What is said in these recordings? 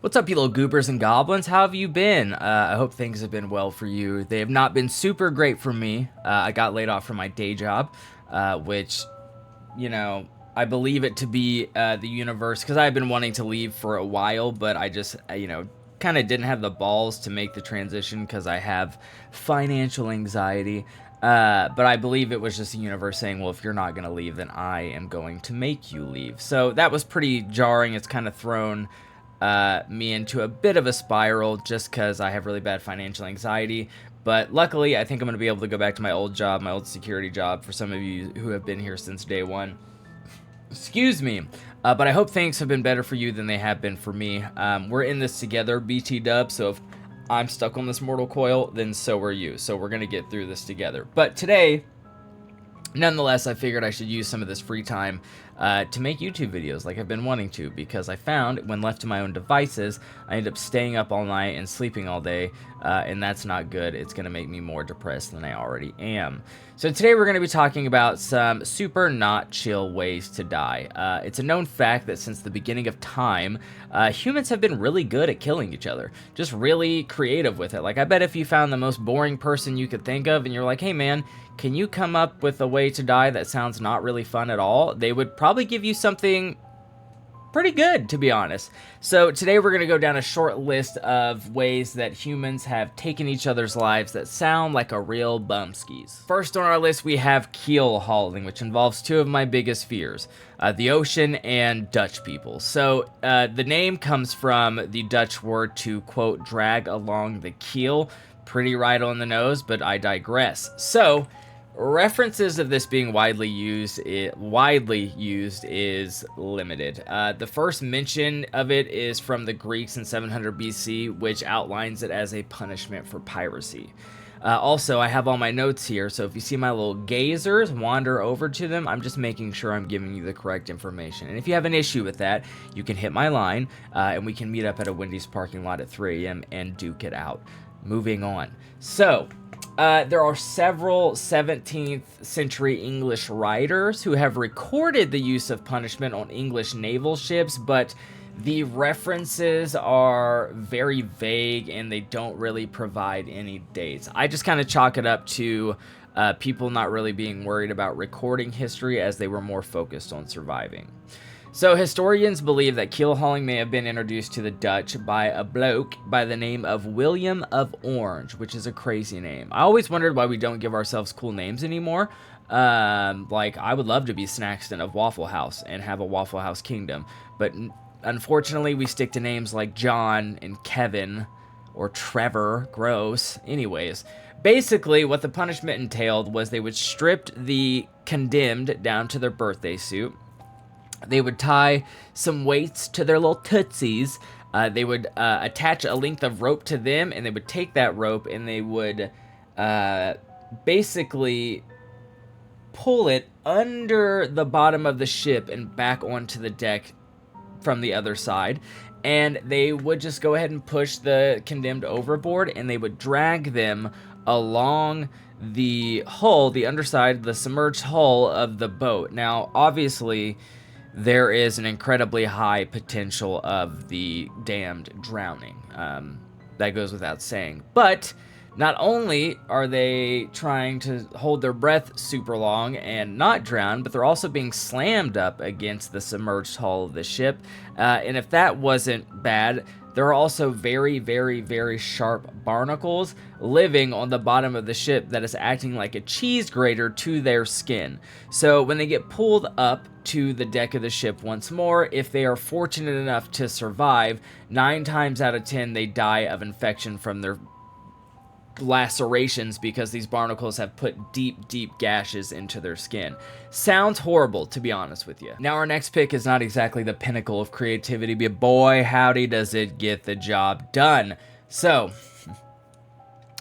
What's up, you little goobers and goblins? How have you been? I hope things have been well for you. They have not been super great for me. I got laid off from my day job, which, I believe it to be the universe, because I've been wanting to leave for a while, but I just, kind of didn't have the balls to make the transition because I have financial anxiety. But I believe it was just the universe saying, well, if you're not going to leave, then I am going to make you leave. So that was pretty jarring. It's kind of thrown me into a bit of a spiral just because I have really bad financial anxiety. But luckily, I think I'm going to be able to go back to my old job, my old security job, for some of you who have been here since day one. Excuse me. But I hope things have been better for you than they have been for me. We're in this together, BT dub, so if I'm stuck on this mortal coil, then so are you. So we're going to get through this together. But today, nonetheless, I figured I should use some of this free time to make YouTube videos like I've been wanting to, because I found when left to my own devices, I end up staying up all night and sleeping all day, and that's not good. It's going to make me more depressed than I already am. So today we're going to be talking about some super not chill ways to die. It's a known fact that since the beginning of time, humans have been really good at killing each other. Just really creative with it. Like, I bet if you found the most boring person you could think of and you're like, hey man, can you come up with a way to die that sounds not really fun at all? They would probably give you something pretty good, to be honest. So today we're going to go down a short list of ways that humans have taken each other's lives that sound like a real bumskis. First on our list, we have keel hauling, which involves two of my biggest fears, the ocean and Dutch people. So the name comes from the Dutch word to, quote, drag along the keel. Pretty right on the nose, but I digress. So references of this being widely used is limited. The first mention of it is from the Greeks in 700 BC, which outlines it as a punishment for piracy. Also, I have all my notes here, so if you see my little gazers wander over to them, I'm just making sure I'm giving you the correct information. And if you have an issue with that, you can hit my line, and we can meet up at a Wendy's parking lot at 3 a.m. and duke it out. Moving on. So, there are several 17th century English writers who have recorded the use of punishment on English naval ships, but the references are very vague and they don't really provide any dates. I just kind of chalk it up to people not really being worried about recording history, as they were more focused on surviving. So historians believe that keel hauling may have been introduced to the Dutch by a bloke by the name of William of Orange, which is a crazy name. I always wondered why we don't give ourselves cool names anymore. Like, I would love to be Snackston of Waffle House and have a Waffle House kingdom, but unfortunately we stick to names like John and Kevin or Trevor. Gross. Anyways, basically what the punishment entailed was they would strip the condemned down to their birthday suit. They would tie some weights to their little tootsies. They would attach a length of rope to them, and they would take that rope and they would basically pull it under the bottom of the ship and back onto the deck from the other side. And they would just go ahead and push the condemned overboard, and they would drag them along the hull, the underside, the submerged hull of the boat. Now, obviously, there is an incredibly high potential of the damned drowning. That goes without saying. But not only are they trying to hold their breath super long and not drown, but they're also being slammed up against the submerged hull of the ship. And if that wasn't bad, there are also very, very, very sharp barnacles living on the bottom of the ship that is acting like a cheese grater to their skin. So when they get pulled up to the deck of the ship once more, if they are fortunate enough to survive, 9 times out of 10 they die of infection from their lacerations, because these barnacles have put deep, deep gashes into their skin. Sounds horrible, to be honest with you. Now, our next pick is not exactly the pinnacle of creativity, but boy, howdy does it get the job done. So,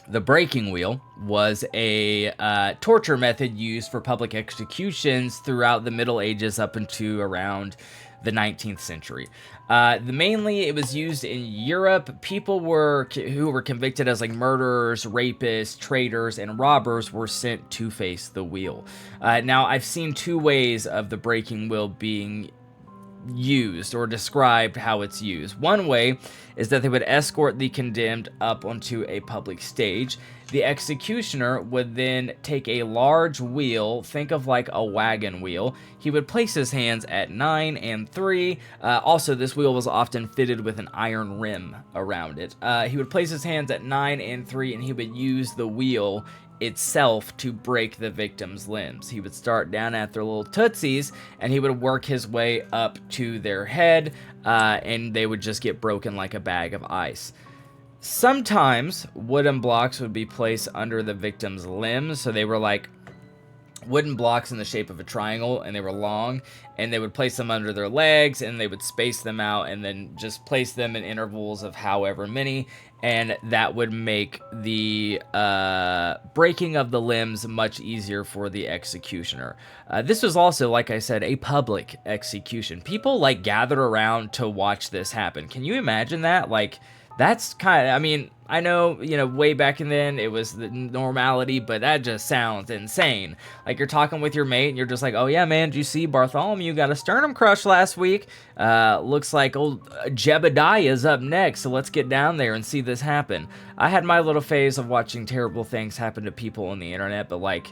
the breaking wheel was a torture method used for public executions throughout the Middle Ages up into around the 19th century. Mainly, it was used in Europe. People who were convicted as like murderers, rapists, traitors, and robbers were sent to face the wheel. Now, I've seen two ways of the breaking wheel being used or described how it's used. One way is that they would escort the condemned up onto a public stage. The executioner would then take a large wheel, think of like a wagon wheel. He would place his hands at 9 and 3. Also, this wheel was often fitted with an iron rim around it. He would place his hands at 9 and 3, and he would use the wheel itself to break the victim's limbs. He would start down at their little tootsies, and he would work his way up to their head, and they would just get broken like a bag of ice. Sometimes wooden blocks would be placed under the victim's limbs, so they were like wooden blocks in the shape of a triangle, and they were long, and they would place them under their legs, and they would space them out, and then just place them in intervals of however many, and that would make the breaking of the limbs much easier for the executioner. This was also, like I said, a public execution. People like gathered around to watch this happen. Can you imagine that? Like, that's kind of, I mean, I know, way back in then it was the normality, but that just sounds insane. Like, you're talking with your mate and you're just like, oh yeah, man, did you see Bartholomew got a sternum crush last week? Looks like old Jebediah's up next, so let's get down there and see this happen. I had my little phase of watching terrible things happen to people on the internet, but like,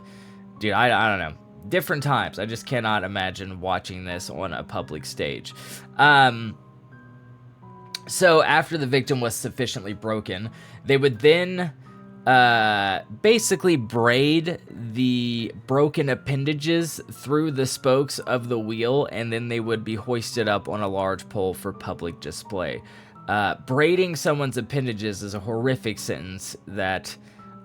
dude, I don't know. Different times. I just cannot imagine watching this on a public stage. So after the victim was sufficiently broken, they would then basically braid the broken appendages through the spokes of the wheel, and then they would be hoisted up on a large pole for public display. Braiding someone's appendages is a horrific sentence that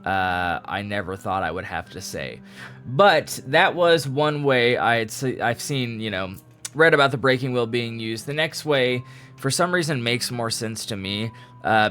I never thought I would have to say. But that was one way I've seen, read about the breaking wheel being used. The next way, for some reason, makes more sense to me.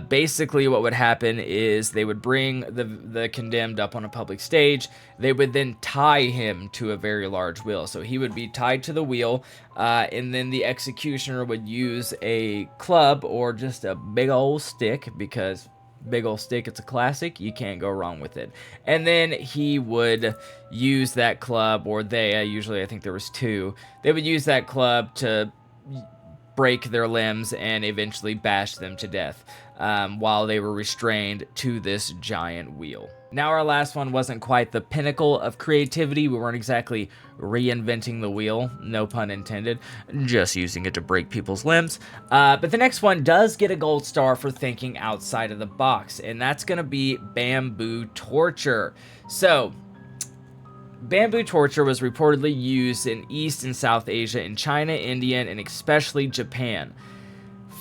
Basically, what would happen is they would bring the condemned up on a public stage. They would then tie him to a very large wheel. So he would be tied to the wheel, and then the executioner would use a club or just a big old stick, because big old stick, it's a classic, you can't go wrong with it. And then he would use that club, or usually I think there was two, they would use that club to break their limbs and eventually bash them to death while they were restrained to this giant wheel. Now, our last one wasn't quite the pinnacle of creativity. We weren't exactly reinventing the wheel, no pun intended, just using it to break people's limbs. But the next one does get a gold star for thinking outside of the box, and that's going to be bamboo torture. So, bamboo torture was reportedly used in East and South Asia, in China, India, and especially Japan.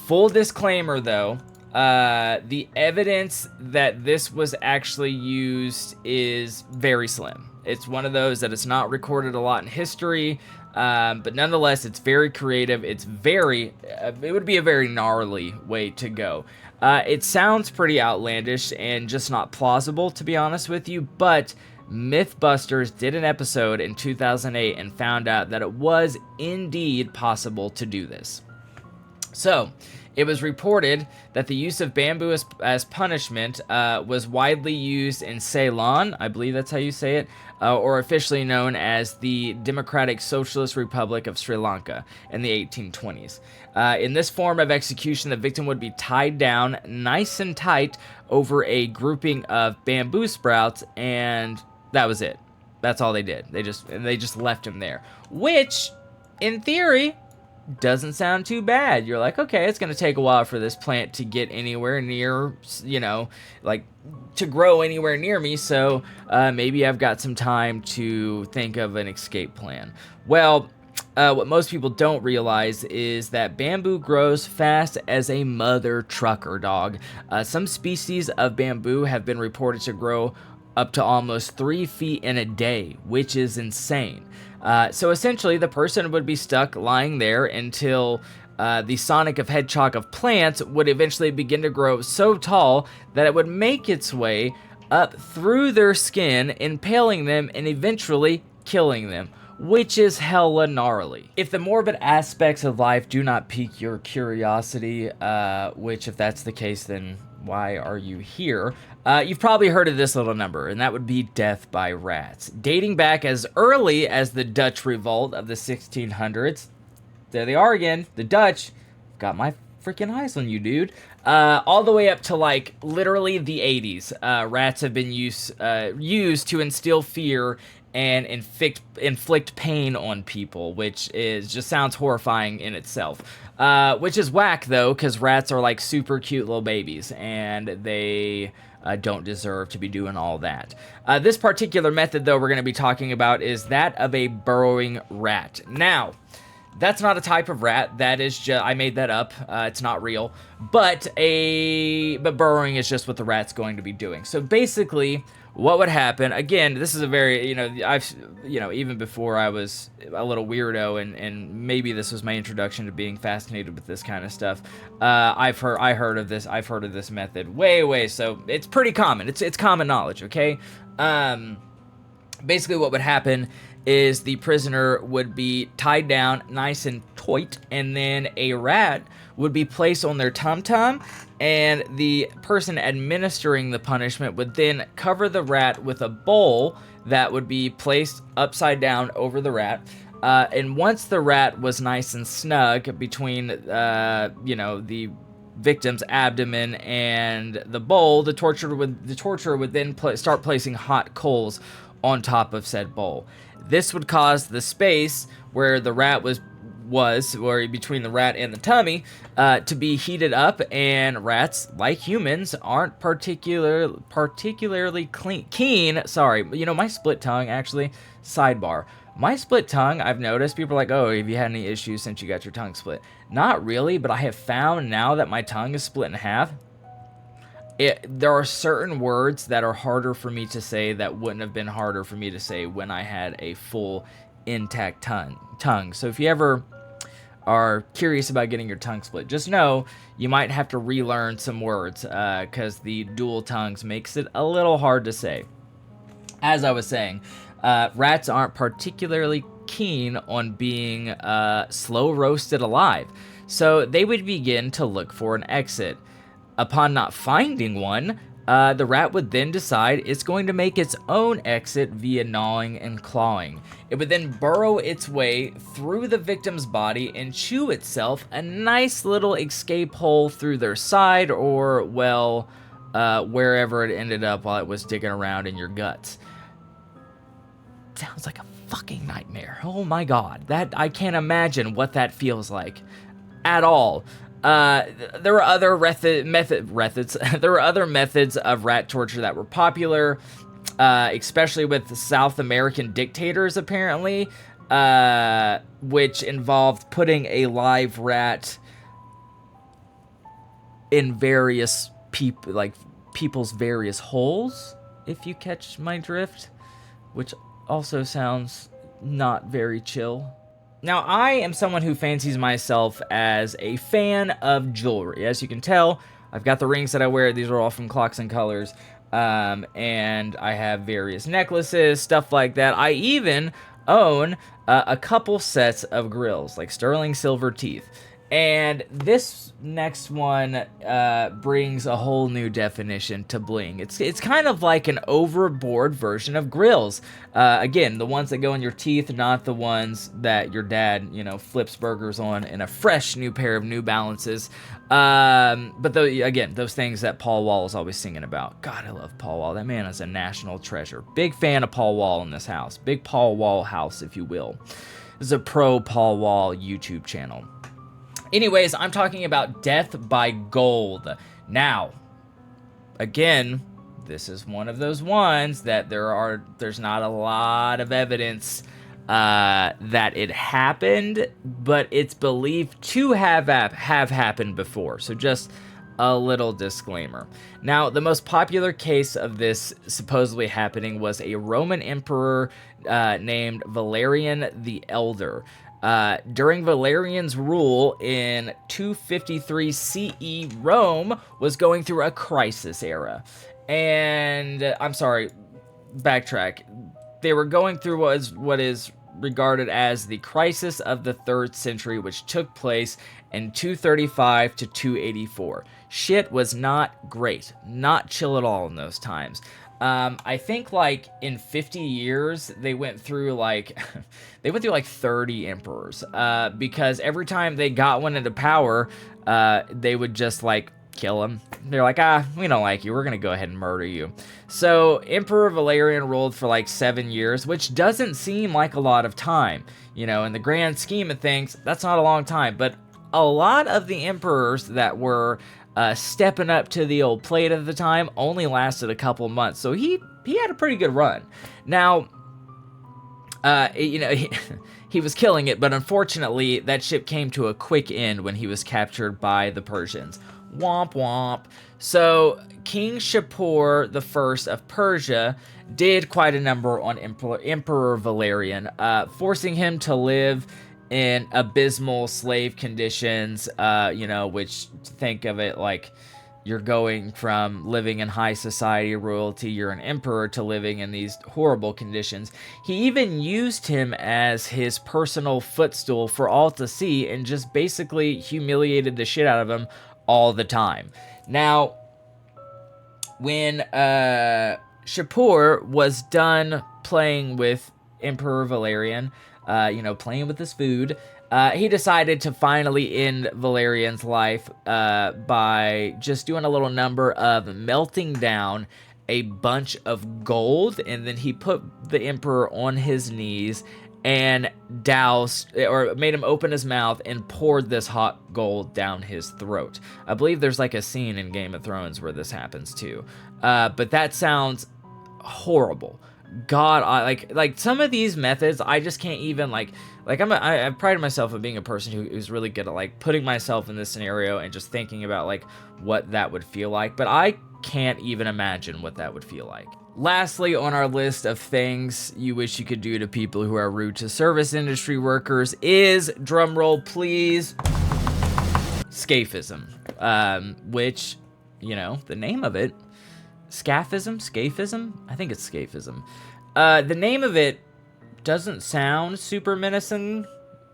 Full disclaimer, though, the evidence that this was actually used is very slim. It's one of those that it's not recorded a lot in history, but nonetheless, it's very creative. It would be a very gnarly way to go. It sounds pretty outlandish and just not plausible, to be honest with you, but Mythbusters did an episode in 2008 and found out that it was indeed possible to do this. So, it was reported that the use of bamboo as punishment was widely used in Ceylon, I believe that's how you say it, or officially known as the Democratic Socialist Republic of Sri Lanka in the 1820s. In this form of execution, the victim would be tied down nice and tight over a grouping of bamboo sprouts, and that was it. That's all they did. They just left him there, which, in theory, doesn't sound too bad. You're like, okay, it's going to take a while for this plant to get anywhere near, to grow anywhere near me, so maybe I've got some time to think of an escape plan. Well, what most people don't realize is that bamboo grows fast as a mother trucker, dog. Some species of bamboo have been reported to grow up to almost 3 feet in a day, which is insane. So essentially, the person would be stuck lying there until the Sonic of Hedgehog of plants would eventually begin to grow so tall that it would make its way up through their skin, impaling them and eventually killing them, which is hella gnarly. If the morbid aspects of life do not pique your curiosity, which if that's the case, then why are you here? You've probably heard of this little number, and that would be death by rats. Dating back as early as the Dutch Revolt of the 1600s, there they are again. The Dutch got my freaking eyes on you, dude. All the way up to like literally the 80s. Rats have been used to instill fear and inflict pain on people, which is just sounds horrifying in itself. Which is whack though, because rats are like super cute little babies, and they don't deserve to be doing all that. This particular method though we're going to be talking about is that of a burrowing rat. Now, that's not a type of rat. That is just, I made that up. It's not real. But burrowing is just what the rat's going to be doing. So basically, what would happen, again, this is a very, even before I was a little weirdo, and maybe this was my introduction to being fascinated with this kind of stuff. I've heard of this method way, so it's pretty common. It's common knowledge, okay? Basically what would happen is the prisoner would be tied down nice and tight, and then a rat would be placed on their tum-tum, and the person administering the punishment would then cover the rat with a bowl that would be placed upside down over the rat. And once the rat was nice and snug between, the victim's abdomen and the bowl, the torturer would then start placing hot coals on top of said bowl. This would cause the space where the rat was or between the rat and the tummy, to be heated up, and rats, like humans, aren't particularly keen. Sorry, my split tongue, actually, sidebar. My split tongue, I've noticed, people are like, oh, have you had any issues since you got your tongue split? Not really, but I have found now that my tongue is split in half, there are certain words that are harder for me to say that wouldn't have been harder for me to say when I had a full intact tongue. So if you ever are curious about getting your tongue split, just know you might have to relearn some words, because the dual tongues makes it a little hard to say. As I was saying, rats aren't particularly keen on being slow roasted alive, so they would begin to look for an exit. Upon not finding one, the rat would then decide it's going to make its own exit via gnawing and clawing. It would then burrow its way through the victim's body and chew itself a nice little escape hole through their side, or, well, wherever it ended up while it was digging around in your guts. Sounds like a fucking nightmare. Oh my god, that I can't imagine what that feels like at all. There were other there were other methods of rat torture that were popular, especially with South American dictators, apparently, which involved putting a live rat in various people's various holes, if you catch my drift, which also sounds not very chill. Now, I am someone who fancies myself as a fan of jewelry. As you can tell, I've got the rings that I wear. These are all from Clocks and Colors. And I have various necklaces, stuff like that. I even own a couple sets of grills, like sterling silver teeth. And this next one brings a whole new definition to bling. It's kind of like an overboard version of grills. Again, the ones that go in your teeth, not the ones that your dad, flips burgers on in a fresh new pair of New Balances. But those things that Paul Wall is always singing about. God, I love Paul Wall. That man is a national treasure. Big fan of Paul Wall in this house. Big Paul Wall house, if you will. This is a pro Paul Wall YouTube channel. Anyways, I'm talking about death by gold. Now, again, this is one of those ones that there's not a lot of evidence that it happened, but it's believed to have happened before. So just a little disclaimer. Now, the most popular case of this supposedly happening was a Roman emperor named Valerian the Elder. During Valerian's rule in 253 CE, Rome was going through a crisis era. And, I'm sorry, backtrack. They were going through what is regarded as the crisis of the 3rd century, which took place in 235 to 284. Shit was not great. Not chill at all in those times. I think like in 50 years they went through like they went through like 30 emperors, because every time they got one into power, they would just like kill him. They're like, we don't like you, we're gonna go ahead and murder you. So Emperor Valerian ruled for like 7 years, which doesn't seem like a lot of time, you know, in the grand scheme of things. That's not a long time, but a lot of the emperors that were stepping up to the old plate at the time only lasted a couple months, so he had a pretty good run. Now, you know, he was killing it, but unfortunately, that ship came to a quick end when he was captured by the Persians. Womp womp. So King Shapur I of Persia did quite a number on Emperor Valerian, forcing him to live in abysmal slave conditions, you know, which, think of it like you're going from living in high society royalty, you're an emperor, to living in these horrible conditions. He even used him as his personal footstool for all to see and just basically humiliated the shit out of him all the time. Now, when Shapur was done playing with Emperor Valerian, you know, playing with his food, he decided to finally end Valerian's life by just doing a little number of melting down a bunch of gold, and then he put the emperor on his knees and doused, or made him open his mouth and poured this hot gold down his throat. I believe there's like a scene in Game of Thrones where this happens too. But that sounds horrible. God, like some of these methods, I just can't even like I prided myself on being a person who's really good at like putting myself in this scenario and just thinking about like what that would feel like, but I can't even imagine what that would feel like. Lastly, on our list of things you wish you could do to people who are rude to service industry workers is, drumroll please, scaphism, which, you know, the name of it, scaphism? I think it's scaphism. The name of it doesn't sound super menacing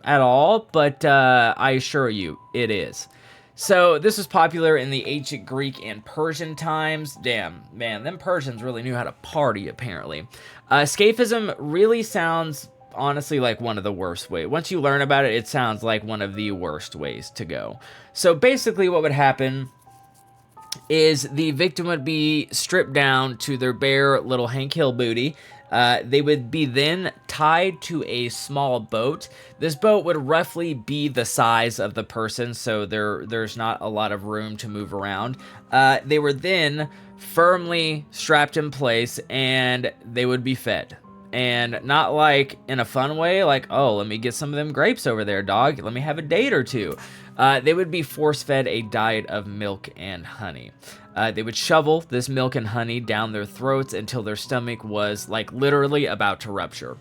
at all, but I assure you, it is. So this was popular in the ancient Greek and Persian times. Damn, man, them Persians really knew how to party, apparently. Scaphism really sounds, honestly, like one of the worst ways. Once you learn about it, it sounds like one of the worst ways to go. So basically what would happen is the victim would be stripped down to their bare little Hank Hill booty. They would be then tied to a small boat. This boat would roughly be the size of the person, so there's not a lot of room to move around. They were then firmly strapped in place, and they would be fed. And not like in a fun way, like, oh, let me get some of them grapes over there, dog. Let me have a date or two. They would be force-fed a diet of milk and honey. They would shovel this milk and honey down their throats until their stomach was, like, literally about to rupture.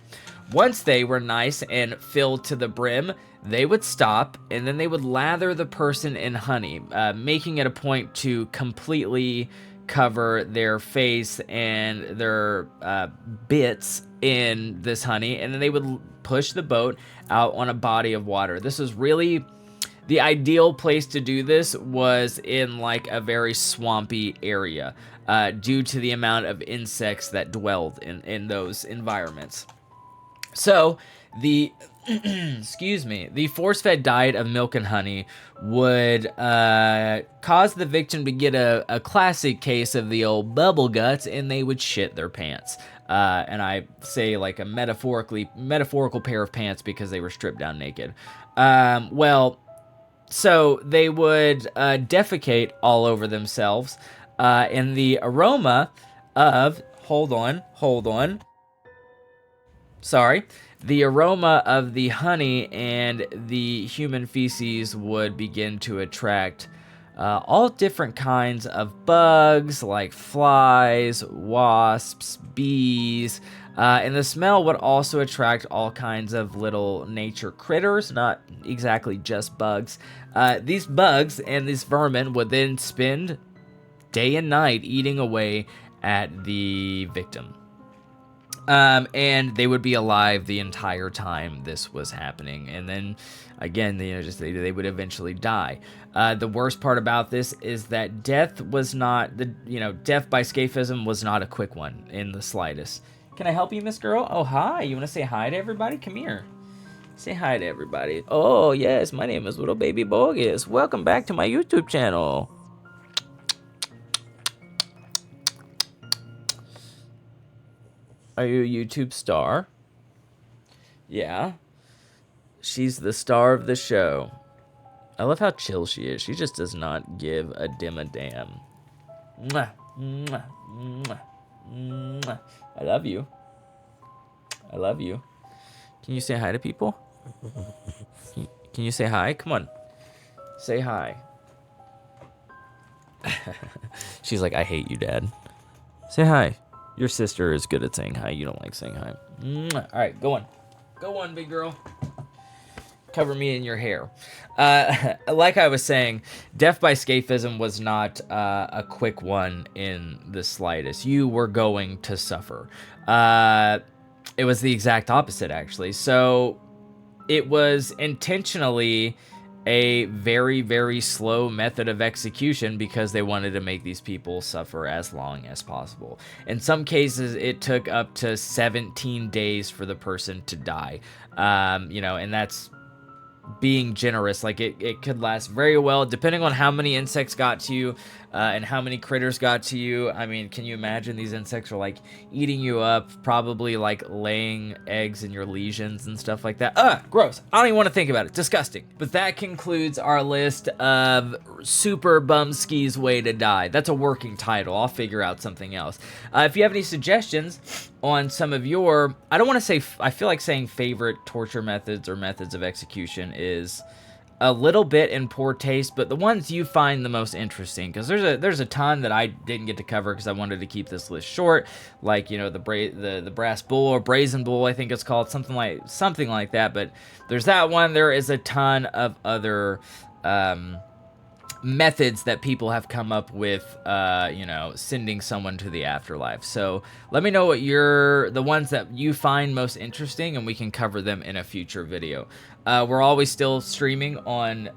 Once they were nice and filled to the brim, they would stop, and then they would lather the person in honey, making it a point to completely cover their face and their bits in this honey, and then they would push the boat out on a body of water. This is really... the ideal place to do this was in like a very swampy area, due to the amount of insects that dwelled in those environments. So the excuse me, the force-fed diet of milk and honey would cause the victim to get a classic case of the old bubble guts, and they would shit their pants. And I say like a metaphorical pair of pants because they were stripped down naked. So they would defecate all over themselves, and the aroma of, hold on. Sorry. The aroma of the honey and the human feces would begin to attract all different kinds of bugs, like flies, wasps, bees, and the smell would also attract all kinds of little nature critters, not exactly just bugs. These bugs and these vermin would then spend day and night eating away at the victim. And they would be alive the entire time this was happening. And then again, they would eventually die. The worst part about this is that death was not death by scaphism was not a quick one in the slightest. Can I help you, Miss Girl? Oh, hi. You want to say hi to everybody? Come here. Say hi to everybody. Oh, yes. My name is Little Baby Bogus. Welcome back to my YouTube channel. Are you a YouTube star? Yeah. She's the star of the show. I love how chill she is. She just does not give a dim a damn. Mwah, mwah, mwah, mwah. I love you. I love you. Can you say hi to people? Can you say hi? Come on. Say hi. She's like, I hate you, Dad. Say hi. Your sister is good at saying hi. You don't like saying hi. All right, go on. Go on, big girl. Cover me in your hair. Like I was saying, death by scaphism was not a quick one in the slightest. You were going to suffer. It was the exact opposite, actually. So it was intentionally a very, very slow method of execution because they wanted to make these people suffer as long as possible. In some cases, it took up to 17 days for the person to die. And that's being generous. Like it could last very well, depending on how many insects got to you and how many critters got to you. I mean, can you imagine these insects are like eating you up, probably like laying eggs in your lesions and stuff like that. Gross. I don't even want to think about it. Disgusting. But that concludes our list of Super Bumskie's Way to Die. That's a working title. I'll figure out something else. If you have any suggestions on some of your, I don't want to say, I feel like saying favorite torture methods or methods of execution is a little bit in poor taste, but the ones you find the most interesting, because there's a ton that I didn't get to cover because I wanted to keep this list short, like the brass bull or brazen bull, I think it's called, something like that. But there's that one. There is a ton of other methods that people have come up with, sending someone to the afterlife. So let me know what the ones that you find most interesting, and we can cover them in a future video. We're always still streaming on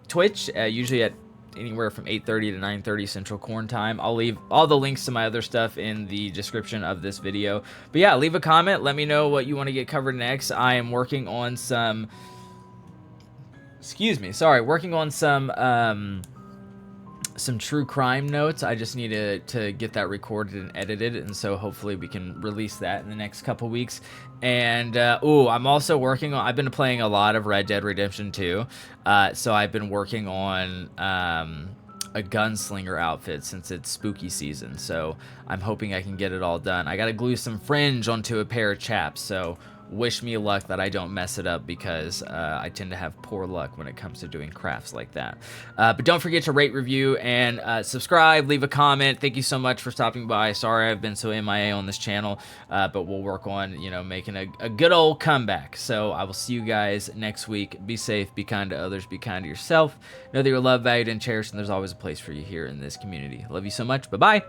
Twitch, usually at anywhere from 8:30 to 9:30 Central Corn Time. I'll leave all the links to my other stuff in the description of this video. But yeah, leave a comment. Let me know what you want to get covered next. I am working on some... working on some true crime notes. I just need to get that recorded and edited, and so hopefully we can release that in the next couple weeks. And I'm also working on, I've been playing a lot of Red Dead Redemption 2, so I've been working on a gunslinger outfit since it's spooky season, so I'm hoping I can get it all done. I gotta glue some fringe onto a pair of chaps, so wish me luck that I don't mess it up, because I tend to have poor luck when it comes to doing crafts like that. But don't forget to rate, review, and subscribe. Leave a comment. Thank you so much for stopping by. Sorry I've been so MIA on this channel, but we'll work on making a good old comeback. So I will see you guys next week. Be safe, be kind to others, be kind to yourself. Know that you're loved, valued, and cherished, and there's always a place for you here in this community. Love you so much. Bye-bye.